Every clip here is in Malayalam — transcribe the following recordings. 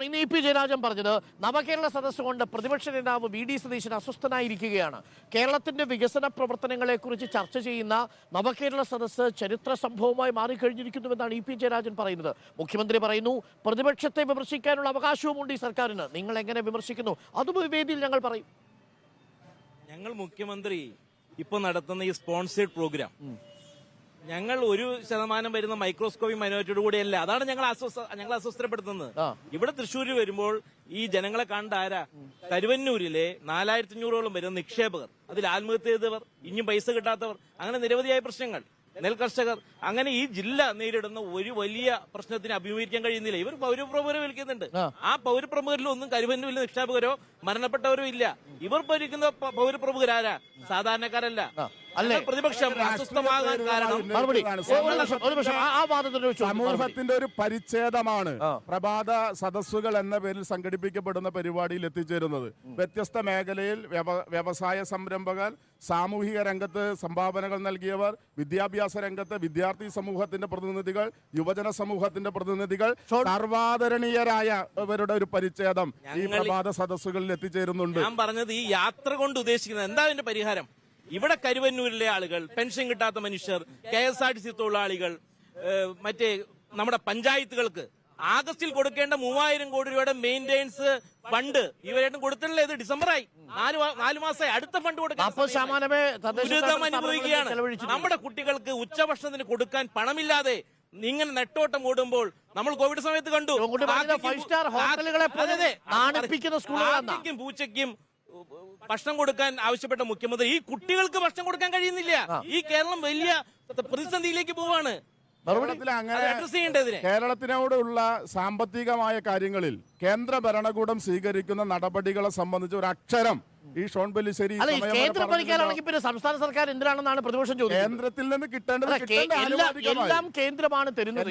ഇന്ന് ഇ പി ജയരാജൻ പറഞ്ഞത് നവകേരള സദസ്സ് കൊണ്ട് പ്രതിപക്ഷ നേതാവ് വി ഡി സതീശൻ അസ്വസ്ഥനായിരിക്കുകയാണ്. കേരളത്തിന്റെ വികസന പ്രവർത്തനങ്ങളെക്കുറിച്ച് ചർച്ച ചെയ്യുന്ന നവകേരള സദസ്സ് ചരിത്ര സംഭവമായി മാറിക്കഴിഞ്ഞിരിക്കുന്നുവെന്നാണ് ഇ പി ജയരാജൻ പറയുന്നത്. മുഖ്യമന്ത്രി പറയുന്നു പ്രതിപക്ഷത്തെ വിമർശിക്കാനുള്ള അവകാശവുമുണ്ട് ഈ സർക്കാരിന്. നിങ്ങൾ എങ്ങനെ വിമർശിക്കുന്നു? അതും വേദിയിൽ ഞങ്ങൾ പറയും. ഞങ്ങൾ മുഖ്യമന്ത്രി ഇപ്പൊ നടത്തുന്ന ഈ സ്പോൺസേഡ് പ്രോഗ്രാം ഞങ്ങൾ 1% വരുന്ന മൈക്രോസ്കോപ്പിക് മൈനോറിറ്റിയോട് കൂടിയല്ല. അതാണ് ഞങ്ങൾ അസ്വസ്ഥപ്പെടുത്തുന്നത്. ഇവിടെ തൃശ്ശൂരിൽ വരുമ്പോൾ ഈ ജനങ്ങളെ കണ്ട ആരാ? കരുവന്നൂരിലെ 4500ഓളം വരുന്ന നിക്ഷേപകർ, അതിൽ ആത്മഹത്യ ചെയ്തവർ, ഇനിയും പൈസ കിട്ടാത്തവർ, അങ്ങനെ നിരവധിയായ പ്രശ്നങ്ങൾ, നെൽകർഷകർ, അങ്ങനെ ഈ ജില്ല നേരിടുന്ന ഒരു വലിയ പ്രശ്നത്തിന് അഭിമുഖീകരിക്കാൻ കഴിയുന്നില്ല. ഇവർ പൗരപ്രമുഖരെ വിളിക്കുന്നുണ്ട്. ആ പൗരപ്രമുഖരിലൊന്നും കരുവന്നൂരിൽ നിക്ഷേപകരോ മരണപ്പെട്ടവരോ ഇല്ല. ഇവർ ഭരിക്കുന്ന പൗരപ്രമുഖരാരാ? സാധാരണക്കാരല്ല. പ്രതിപക്ഷം അസ്വസ്ഥമാകാൻ കാരണം സമൂഹത്തിന്റെ ഒരു പരിച്ഛേദമാണ് പ്രഭാത സദസ്സുകൾ എന്ന പേരിൽ സംഘടിപ്പിക്കപ്പെടുന്ന പരിപാടിയിൽ എത്തിച്ചേരുന്നത്. വ്യത്യസ്ത മേഖലയിൽ വ്യവസായ സംരംഭകർ, സാമൂഹിക രംഗത്ത് സംഭാവനകൾ നൽകിയവർ, വിദ്യാഭ്യാസ രംഗത്ത് വിദ്യാർത്ഥി സമൂഹത്തിന്റെ പ്രതിനിധികൾ, യുവജന സമൂഹത്തിന്റെ പ്രതിനിധികൾ, സർവാദരണീയരായവരുടെ ഒരു പരിച്ഛേദം ഈ പ്രഭാത സദസ്സുകളിൽ എത്തിച്ചേരുന്നുണ്ട്. ഞാൻ പറഞ്ഞത് ഈ യാത്ര കൊണ്ട് ഉദ്ദേശിക്കുന്നത് എന്താ അതിന്റെ പരിഹാരം? ഇവിടെ കരുവന്നൂരിലെ ആളുകൾ, പെൻഷൻ കിട്ടാത്ത മനുഷ്യർ, KSRTC തൊഴിലാളികൾ, മറ്റേ നമ്മുടെ പഞ്ചായത്തുകൾക്ക് ആഗസ്റ്റിൽ കൊടുക്കേണ്ട 3000 കോടി രൂപയുടെ മെയിന്റനൻസ് ഫണ്ട് ഇവരായിട്ടും കൊടുത്തിട്ടില്ല. ഇത് ഡിസംബറായി, 4 മാസമായി. അടുത്ത ഫണ്ട് കൊടുക്കാൻ അനുഭവിക്കുകയാണ്. നമ്മുടെ കുട്ടികൾക്ക് ഉച്ചഭക്ഷണത്തിന് കൊടുക്കാൻ പണമില്ലാതെ ഇങ്ങനെ നെട്ടോട്ടം ഓടുമ്പോൾ നമ്മൾ കോവിഡ് സമയത്ത് കണ്ടു. പൂച്ചയ്ക്കും ഭക്ഷണം കൊടുക്കാൻ ആവശ്യപ്പെട്ട മുഖ്യമന്ത്രി ഈ കുട്ടികൾക്ക് ഭക്ഷണം കൊടുക്കാൻ കഴിയുന്നില്ല. ഈ കേരളം വലിയ പ്രതിസന്ധിയിലേക്ക് പോവാണ്. കേരളത്തിനോടുള്ള സാമ്പത്തികമായ കാര്യങ്ങളിൽ കേന്ദ്ര ഭരണകൂടം സ്വീകരിക്കുന്ന നടപടികളെ സംബന്ധിച്ച് ഒരു അക്ഷരം ഈ ഷോൺ പെല്ലിശ്ശേരി സംസ്ഥാന സർക്കാർ എന്തിനാണെന്നാണ് പ്രതിപക്ഷം ചോദിക്കുന്നത്. കേന്ദ്രത്തിൽ നിന്ന് കിട്ടേണ്ടത് എല്ലാം കേന്ദ്രമാണ് തരുന്നത്.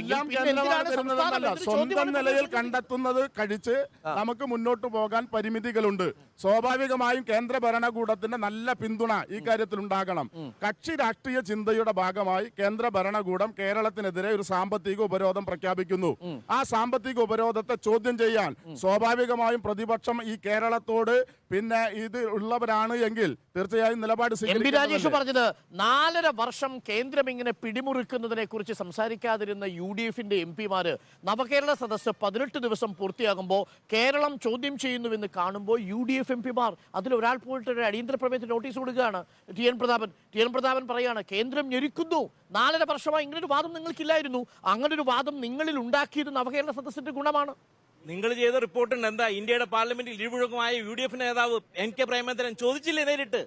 സ്വന്തം നിലയിൽ കണ്ടെത്തുന്നത് കഴിച്ച് നമുക്ക് മുന്നോട്ട് പോകാൻ പരിമിതികളുണ്ട്. സ്വാഭാവികമായും കേന്ദ്ര ഭരണകൂടത്തിന്റെ നല്ല പിന്തുണ ഈ കാര്യത്തിൽ ഉണ്ടാകണം. കക്ഷി രാഷ്ട്രീയ ചിന്തയുടെ ഭാഗമായി കേന്ദ്ര ഭരണകൂടം കേരളത്തിനെതിരെ ഒരു സാമ്പത്തിക ഉപരോധം പ്രഖ്യാപിക്കുന്നു. ആ സാമ്പത്തിക ഉപരോധത്തെ ചോദ്യം ചെയ്യാൻ സ്വാഭാവികമായും പ്രതിപക്ഷം ഈ കേരളത്തോട് പിന്നെ ഇത് ഉള്ളവരാണ് എങ്കിൽ തീർച്ചയായും നിലപാട് സ്വീകരിക്കും. രാജേഷ് പറഞ്ഞത് 4.5 വർഷം കേന്ദ്രം ഇങ്ങനെ പിടിമുറുക്കുന്നതിനെ കുറിച്ച് സംസാരിക്കാതിരുന്ന UDF-ന്റെ MP-മാര് നവകേരള സദസ്സ് 18 ദിവസം പൂർത്തിയാകുമ്പോൾ കേരളം ചോദ്യം ചെയ്യുന്നുവെന്ന് കാണുമ്പോൾ UDF MP-മാർ അതിലൊരാൾ പോയിട്ട് ഒരു അടിയന്തര പ്രമേയത്തിന് നോട്ടീസ് കൊടുക്കുകയാണ്. ടി എൻ പ്രതാപൻ പറയാണ് കേന്ദ്രം ഞെരുക്കുന്നു. 4.5 വർഷമായി ഇങ്ങനൊരു വാദം നിങ്ങൾക്കില്ലായിരുന്നു. അങ്ങനൊരു വാദം നിങ്ങളിൽ ഉണ്ടാക്കിയത് നവകേരള സദസ്സിന്റെ ഗുണമാണ്. നിങ്ങൾ ചെയ്ത റിപ്പോർട്ടുണ്ട്. എന്താ ഇന്ത്യയുടെ പാർലമെന്റിൽ ഇരുമുഴക്കമായ UDF നേതാവ് NK പ്രേമചന്ദ്രൻ ചോദിച്ചില്ലേ നേരിട്ട്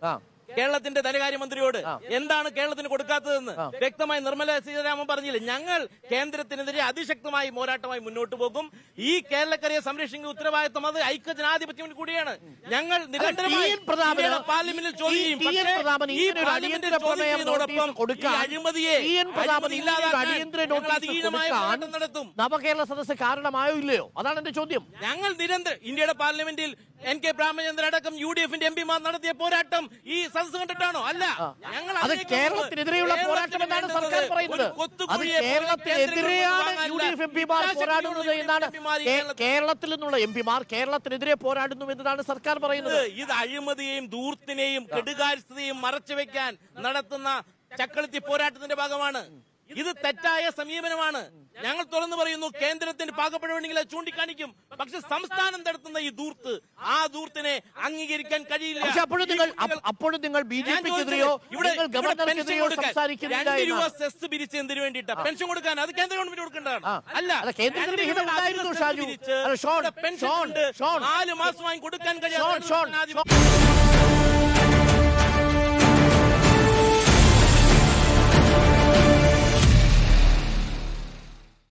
കേരളത്തിന്റെ ധനകാര്യമന്ത്രിയോട് എന്താണ് കേരളത്തിന് കൊടുക്കാത്തതെന്ന്? വ്യക്തമായി നിർമ്മല സീതാരാമൻ പറഞ്ഞില്ലേ, ഞങ്ങൾ കേന്ദ്രത്തിനെതിരെ അതിശക്തമായി പോരാട്ടമായി മുന്നോട്ട് പോകും. ഈ കേരളക്കരയെ സംരക്ഷിക്കുന്ന ഉത്തരവാദിത്വം അത് ഐക്യജനാധിപത്യം കൂടിയാണ്. ഞങ്ങൾ നിരന്തരമായി പാർലമെന്റിൽ ചോദ്യം നടത്തും. നവകേരള സദസ്സ് കാരണമായോ ഇല്ലയോ? അതാണ് എന്റെ ചോദ്യം. ഞങ്ങൾ നിരന്തരം ഇന്ത്യയുടെ പാർലമെന്റിൽ NK പ്രേമചന്ദ്രൻ അടക്കം UDF-ന്റെ MP-മാർ നടത്തിയ പോരാട്ടം ഈ സദസ്സ് കണ്ടിട്ടാണോ? അല്ല, ഞങ്ങൾ കേരളത്തിനെതിരെയുള്ള പോരാട്ടം എന്നാണ് സർക്കാർ പറയുന്നത്. അത് കേരളത്തിനെതിരെയാണ് UDF MP-മാർ പോരാടുന്നത് എന്നാണ്. കേരളത്തിൽ നിന്നുള്ള MP-മാർ കേരളത്തിനെതിരെ പോരാടുന്നു എന്നതാണ് സർക്കാർ പറയുന്നത്. ഇത് അഴിമതിയെയും ധൂർത്തിനെയും കെടുകാര്യസ്ഥതയും മറച്ചുവെക്കാൻ നടത്തുന്ന ചക്കളത്തി പോരാട്ടത്തിന്റെ ഭാഗമാണ്. ഇത് തെറ്റായ സമീപനമാണ്. ഞങ്ങൾ തുറന്നു പറയുന്നു, കേന്ദ്രത്തിന് പാകപ്പെടുവാണെങ്കിൽ അത് ചൂണ്ടിക്കാണിക്കും. പക്ഷെ സംസ്ഥാനം നടത്തുന്ന ഈ ധൂർത്ത്, ആ ധൂർത്തിനെ അംഗീകരിക്കാൻ കഴിയില്ല. അപ്പോഴും നിങ്ങൾ BJP-ക്കെതിരെയോ ഗവർണർക്കെതിരെയോ സംസാരിക്കുന്നില്ല. 2 രൂപ സെസ് പിരിച്ച് എന്തിനു വേണ്ടിയിട്ടാ? പെൻഷൻ കൊടുക്കാൻ. അത് കേന്ദ്ര ഗവൺമെന്റ് കൊടുക്കേണ്ടതാണ്. അല്ല, കേന്ദ്രത്തിന്റെ ഹിതം ഉണ്ടായിരുന്നു. 4 മാസമായി കൊടുക്കാൻ കഴിയാതെ